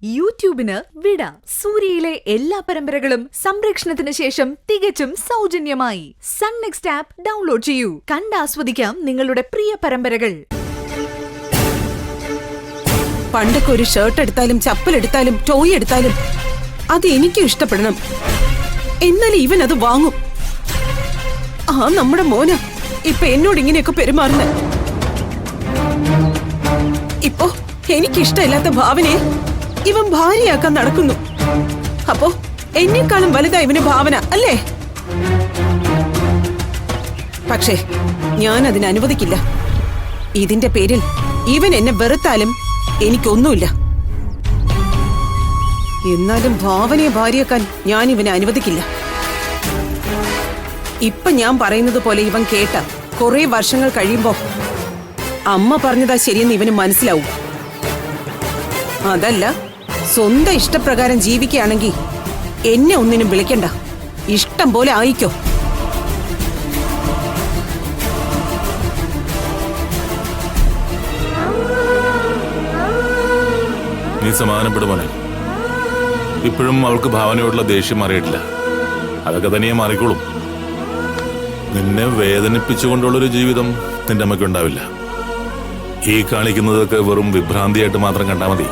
യൂട്യൂബിന് വിട. സൂര്യയിലെ എല്ലാ പരമ്പരകളും സംരക്ഷണത്തിന് ശേഷം തികച്ചും സൗജന്യമായി സൺ നെക്സ്റ്റ് ആപ്പ് ഡൗൺലോഡ് ചെയ്യൂ. കണ്ടാസ്വദിക്കാം നിങ്ങളുടെ പ്രിയ പരമ്പരകൾ. പണ്ടൊക്കെ ഒരു ഷർട്ട് എടുത്താലും ചപ്പൽ എടുത്താലും ടോയ് എടുത്താലും അത് എനിക്കും ഇഷ്ടപ്പെടണം, എന്നാലും ഇവൻ അത് വാങ്ങും. നമ്മുടെ മോന ഇപ്പൊ എന്നോട് ഇങ്ങനെയൊക്കെ പെരുമാറുന്നത്. ഇപ്പോ എനിക്കിഷ്ടമില്ലാത്ത ഭാവനയെ ഇവൻ ഭാര്യയാക്കാൻ നടക്കുന്നു. അപ്പോ എന്നെക്കാളും വലുതാ ഇവന് ഭാവന അല്ലേ? പക്ഷേ ഞാൻ അതിന് അനുവദിക്കില്ല. ഇതിന്റെ പേരിൽ ഇവൻ എന്നെ വെറുത്താലും എനിക്കൊന്നുമില്ല. എന്നാലും ഭാവനയെ ഭാര്യയാക്കാൻ ഞാൻ ഇവനെ അനുവദിക്കില്ല. ഇപ്പൊ ഞാൻ പറയുന്നത് പോലെ ഇവൻ കേട്ട കുറെ വർഷങ്ങൾ കഴിയുമ്പോ അമ്മ പറഞ്ഞതാ ശരിയെന്ന് ഇവന് മനസ്സിലാവും. അതല്ല, സ്വന്തം ഇഷ്ടപ്രകാരം ജീവിക്കുകയാണെങ്കിൽ എന്നെ ഒന്നിനും വിളിക്കണ്ട, ഇഷ്ടം പോലെ ആയിക്കോ. നീ സമാധാനപ്പെടുമോനെ. ഇപ്പോഴും അവൾക്ക് ഭാവനയോടുള്ള ദേഷ്യം മാറിയിട്ടില്ല. അതൊക്കെ തനിയെ മാറിക്കോളും. നിന്നെ വേദനിപ്പിച്ചുകൊണ്ടുള്ളൊരു ജീവിതം നിന്റെ അമ്മയ്ക്ക് ഉണ്ടാവില്ല. ഈ കാണിക്കുന്നതൊക്കെ വെറും വിഭ്രാന്തിയായിട്ട് മാത്രം കണ്ടാൽ മതി.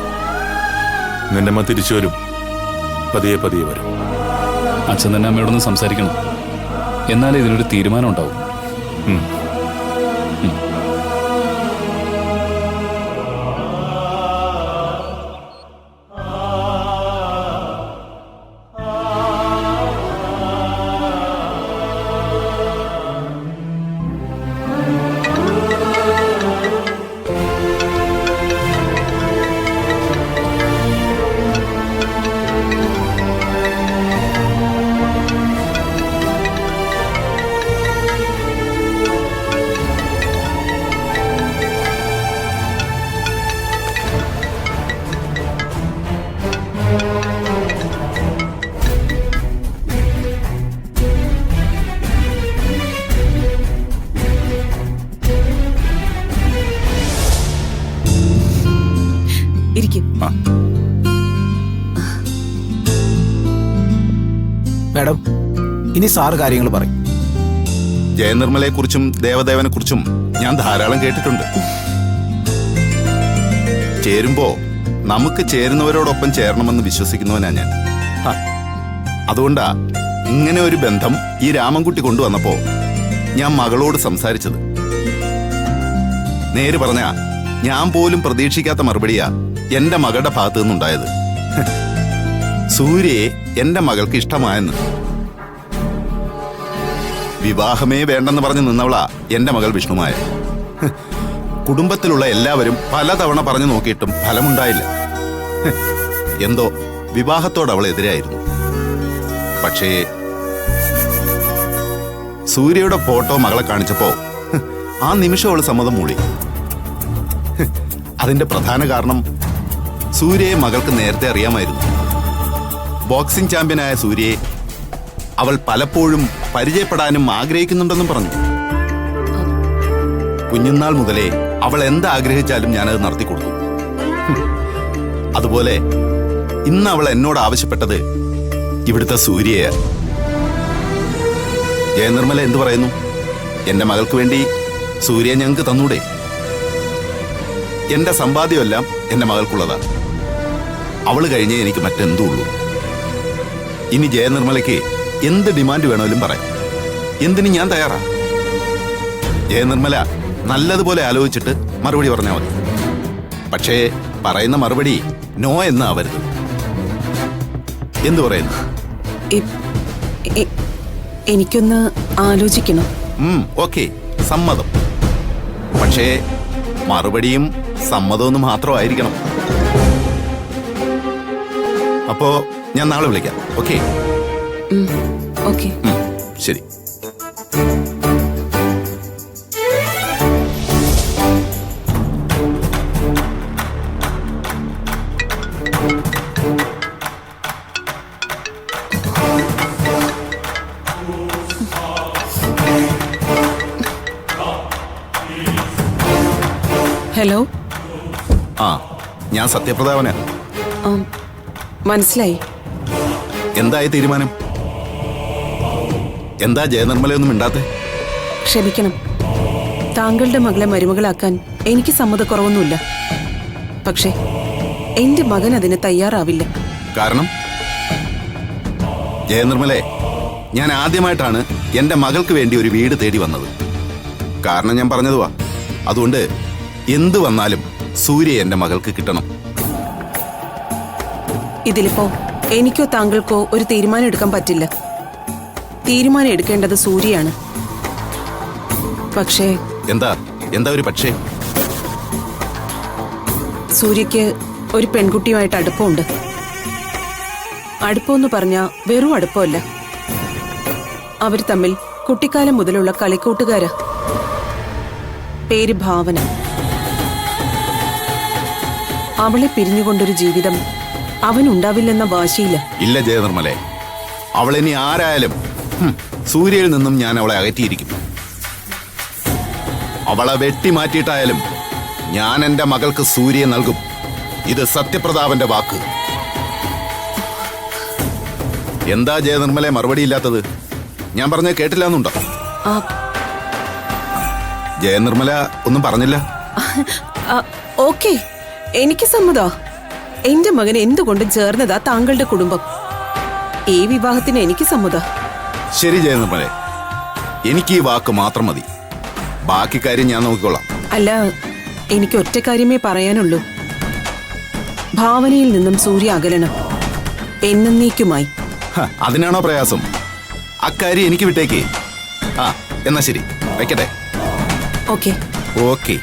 നിന്റെ അമ്മ തിരിച്ചു വരും, പതിയെ പതിയെ വരും. അച്ഛൻ തന്നെ അമ്മയോടൊന്ന് സംസാരിക്കണം, എന്നാലേ ഇതിനൊരു തീരുമാനം ഉണ്ടാവും. മാഡം, ഇനി സാറ് കാര്യങ്ങൾ പറയും. ജയനിർമ്മലയെ കുറിച്ചും ദേവദേവനെ കുറിച്ചും ഞാൻ ധാരാളം കേട്ടിട്ടുണ്ട്. ചേരുമ്പോ നമുക്ക് ചേരുന്നവരോടൊപ്പം ചേരണമെന്ന് വിശ്വസിക്കുന്നവനാ ഞാൻ. അതുകൊണ്ടാ ഇങ്ങനെ ഒരു ബന്ധം ഈ രാമൻകുട്ടി കൊണ്ടുവന്നപ്പോ ഞാൻ മകളോട് സംസാരിച്ചത്. നേര് പറഞ്ഞ ഞാൻ പോലും പ്രതീക്ഷിക്കാത്ത മറുപടിയാ എന്റെ മകളുടെ ഭാഗത്തു നിന്നുണ്ടായത്. സൂര്യയെ എന്റെ മകൾക്ക് ഇഷ്ടമായെന്ന്. വിവാഹമേ വേണ്ടെന്ന് പറഞ്ഞു നിന്നവളാ എന്റെ മകൾ വിഷ്ണുമായ. കുടുംബത്തിലുള്ള എല്ലാവരും പലതവണ പറഞ്ഞു നോക്കിയിട്ടും ഫലമുണ്ടായില്ല. എന്തോ വിവാഹത്തോട് അവൾ എതിരായിരുന്നു. പക്ഷേ സൂര്യയുടെ ഫോട്ടോ മകളെ കാണിച്ചപ്പോ ആ നിമിഷം അവൾ സമ്മതം മൂളി. അതിന്റെ പ്രധാന കാരണം സൂര്യയെ മകൾക്ക് നേരത്തെ അറിയാമായിരുന്നു. ബോക്സിംഗ് ചാമ്പ്യനായ സൂര്യയെ അവൾ പലപ്പോഴും പരിചയപ്പെടാനും ആഗ്രഹിക്കുന്നുണ്ടെന്നും പറഞ്ഞു. കുഞ്ഞുനാൾ മുതലേ അവൾ എന്താഗ്രഹിച്ചാലും ഞാനത് നടത്തിക്കൊടുത്തു. അതുപോലെ ഇന്ന് അവൾ എന്നോട് ആവശ്യപ്പെട്ടത് ഇവിടുത്തെ സൂര്യയാ. ജയനിർമ്മല എന്തു പറയുന്നു? എന്റെ മകൾക്ക് വേണ്ടി സൂര്യ ഞങ്ങൾക്ക് തന്നൂടെ? എന്റെ സമ്പാദ്യമെല്ലാം എന്റെ മകൾക്കുള്ളതാ. അവള് കഴിഞ്ഞേ എനിക്ക് മറ്റെന്തുള്ളൂ. ഇനി ജയനിർമ്മലയ്ക്ക് എന്ത് ഡിമാൻഡ് വേണമെങ്കിലും പറയാം. എന്തിനും ഞാൻ തയ്യാറാ. ജയനിർമ്മല നല്ലതുപോലെ ആലോചിച്ചിട്ട് മറുപടി പറഞ്ഞാൽ മതി. പക്ഷേ പറയുന്ന മറുപടി നോ എന്നാവരുത്. എന്തു പറയുന്നു? എനിക്കൊന്ന് ആലോചിക്കണം. ഓക്കെ, സമ്മതം. പക്ഷേ മറുപടിയും സമ്മതമൊന്നും മാത്രമായിരിക്കണം. അപ്പോ ഞാൻ നാളെ വിളിക്കാം. ഓക്കെ? ഓക്കെ, ശരി. ഹലോ. ഞാൻ സത്യപ്രതാപനാ. മനസ്സിലായി. എന്തായി തീരുമാനം? എന്താ ജയനിർമ്മലയൊന്നും മിണ്ടാത്തെ? ക്ഷമിക്കണം, താങ്കളുടെ മകളെ മരുമകളാക്കാൻ എനിക്ക് സമ്മതക്കുറവൊന്നുമില്ല. പക്ഷേ എന്റെ മകൻ അതിന് തയ്യാറാവില്ല. കാരണം ജയനിർമ്മലെ, ഞാൻ ആദ്യമായിട്ടാണ് എന്റെ മകൾക്ക് വേണ്ടി ഒരു വീട് തേടി വന്നത്. കാരണം ഞാൻ പറഞ്ഞതുവാ. അതുകൊണ്ട് എന്തു വന്നാലും സൂര്യ എന്റെ മകൾക്ക് കിട്ടണം. ഇതിലിപ്പോ എനിക്കോ താങ്കൾക്കോ ഒരു തീരുമാനം എടുക്കാൻ പറ്റില്ല. തീരുമാനം എടുക്കേണ്ടത് സൂര്യയാണ്. പക്ഷേ എന്താ ഒരു പക്ഷേ? സൂര്യക്ക് ഒരു പെൺകുട്ടിയുമായിട്ട് അടുപ്പമുണ്ട്. അടുപ്പമെന്ന് പറഞ്ഞാ വെറും അടുപ്പമല്ല, അവർ തമ്മിൽ കുട്ടിക്കാലം മുതലുള്ള കളിക്കൂട്ടുകാരാ. പേര് ഭാവന. അവളെ പിരിഞ്ഞുകൊണ്ടൊരു ജീവിതം അവനുണ്ടാവില്ലെന്ന വാശിയില്ല. ഇല്ല ജയനിർമ്മലെ, അവളിനി ആരായാലും സൂര്യയിൽ നിന്നും ഞാൻ അവളെ അകറ്റിയിരിക്കും. അവളെ വെട്ടിമാറ്റിയിട്ടായാലും ഞാൻ എന്റെ മകൾക്ക് സൂര്യയെ നൽകും. ഇത് സത്യപ്രതാപന്റെ വാക്ക്. എന്താ ജയനിർമ്മലെ മറുപടിയില്ലാത്തത്? ഞാൻ പറഞ്ഞ കേട്ടില്ലാന്നുണ്ടോ? ജയനിർമ്മല ഒന്നും പറഞ്ഞില്ല. ഓക്കെ, എനിക്ക് സമ്മതാ. എന്റെ മകൻ എന്തുകൊണ്ടും ചേർന്നതാ താങ്കളുടെ കുടുംബം. ഈ വിവാഹത്തിന് എനിക്ക് സമ്മതാ. ശരി ജയനിർമ്മലെ, എനിക്ക് ഈ വാക്ക് മാത്രം മതി. ബാക്കി കാര്യം ഞാൻ നോക്കിക്കോളാം. അല്ല, എനിക്ക് ഒറ്റ കാര്യമേ പറയാനുള്ളൂ. ഭാവനയിൽ നിന്നും സൂര്യ അകലണം, എന്നേക്കുമായി. അതിനാണോ പ്രയാസം? അക്കാര്യം എനിക്ക് വിട്ടേക്കേ. എന്നാ ശരി, വെക്കട്ടെ. ഓക്കെ. ഓക്കെ.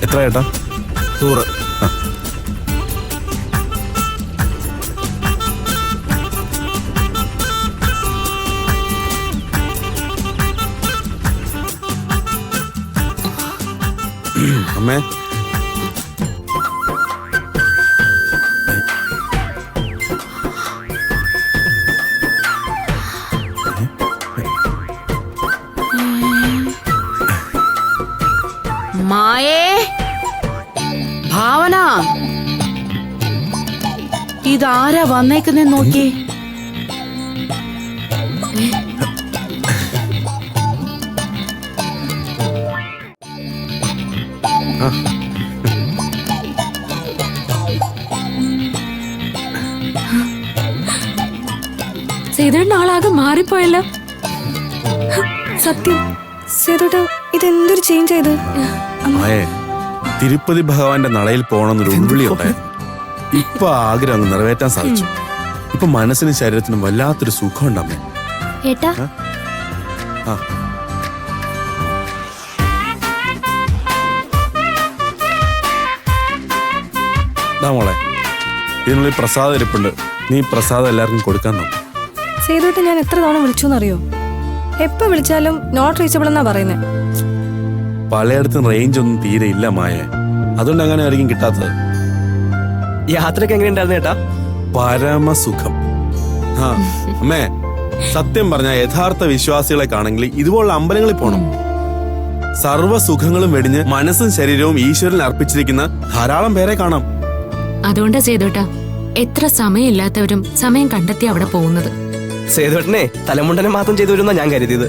എത്ര ചേട്ടാ? 100. അമ്മേ, മായേ, ഭാവന, ഇതാരാ വന്നേക്കുന്നെ നോക്കി. സേതുവിന്റെ ആളാകെ മാറിപ്പോയല്ലോ. സത്യം സേതുട്ട, ഇതെന്തൊരു ചേഞ്ച് ആയത്. തിരുപ്പതി ഭഗവാന്റെ നടയിൽ പോകണമെന്നൊരു ഉൾവിളി ഉണ്ടായിരുന്നു. ഇപ്പൊ ആഗ്രഹം അങ്ങ് നിറവേറ്റാൻ സാധിച്ചു. ഇപ്പൊ മനസ്സിനും ശരീരത്തിനും വല്ലാത്തൊരു സുഖം ഉണ്ടമ്മേ. ഏട്ടാ, മോളെ, ഇതിനുള്ളിൽ പ്രസാദം ഇരിപ്പുണ്ട്. നീ പ്രസാദം എല്ലാവർക്കും കൊടുക്കാൻ നോക്കും. സേതുട്ട, ഞാൻ എത്ര തവണ വിളിച്ചു എന്നറിയോ? എപ്പോ വിളിച്ചാലും നോട്ട് റീച്ചബിൾ എന്നാ പറയുന്നത്. പലയിടത്തും റേഞ്ച് ഒന്നും തീരെ ഇല്ല മായ. അതുകൊണ്ട് അങ്ങനെ ആയിരിക്കും കിട്ടാത്തത്. യാത്രക്ക് എങ്ങനെയുണ്ടായിരുന്നു ചേട്ടാ? പരമസുഖം. അമ്മേ, സത്യം പറഞ്ഞ യഥാർത്ഥ വിശ്വാസികളെ കാണെങ്കിൽ ഇതുപോലുള്ള അമ്പലങ്ങളിൽ പോണം. സർവ്വസുഖങ്ങളും വെടിഞ്ഞ് മനസ്സും ശരീരവും ഈശ്വരൻ അർപ്പിച്ചിരിക്കുന്ന ധാരാളം പേരെ കാണാം. അതുകൊണ്ടാ സേതുട്ട എത്ര സമയമില്ലാത്തവരും സമയം കണ്ടെത്തി അവിടെ പോകുന്നത്. സേതുവേട്ടനെ തലമുണ്ടനെ മാത്രം ചെയ്തു വരുന്ന ഞാൻ കരുതിയത്.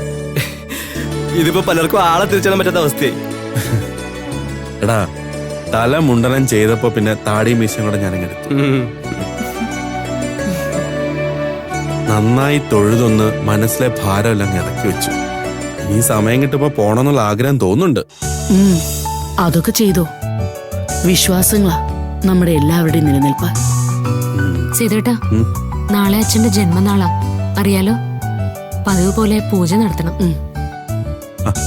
ഇതിപ്പോ പലർക്കും ആളെ തിരിച്ചറിയാൻ പറ്റാത്ത അവസ്ഥയായി. എടാ, തല മുണ്ടനം ചെയ്തപ്പോ പിന്നെ താടിയും മീശയും കൂടെ ഞാനിങ്ങെടുത്തു. നന്നായി തൊഴുതൊന്ന് മനസ്സിലെ ഭാരമെല്ലാം ഇറക്കി വെച്ചു. ഈ സമയം കിട്ടുമ്പോ പോണമെന്നുള്ള ആഗ്രഹം തോന്നുന്നുണ്ട്. അതൊക്കെ ചെയ്തോ. വിശ്വാസങ്ങളാ നമ്മുടെ എല്ലാവരുടെയും നിലനിൽപ്പ്. സേതുട്ട, നാളെ അച്ഛന്റെ ജന്മനാളാ, അറിയാലോ. പതിവ് പോലെ പൂജ നടത്തണം.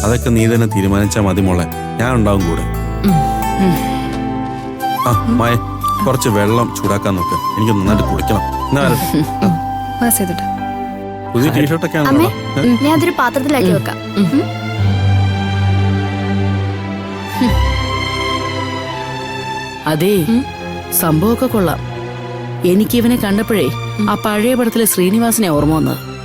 അതൊക്കെ നീ തന്നെ തീരുമാനിച്ചാ മതി മോളെ. ഞാൻ ഉണ്ടാവും കൂടെ. മായ, കുറച്ച് വെള്ളം ചൂടാക്കാൻ നോക്ക്. എനിക്ക് നന്നായിട്ട് കുടിക്കണം. പുതിയ ടീഷർട്ടൊക്കെ ആണോ? ഞാൻ അതൊരു പാത്രത്തിലാക്കി വെക്കാം. അതേ സംഭവമൊക്കെ കൊള്ളാം. എനിക്കിവനെ കണ്ടപ്പോഴേ ആ പഴയ പടത്തിലെ ശ്രീനിവാസനെ ഓർമ്മ വന്നത്.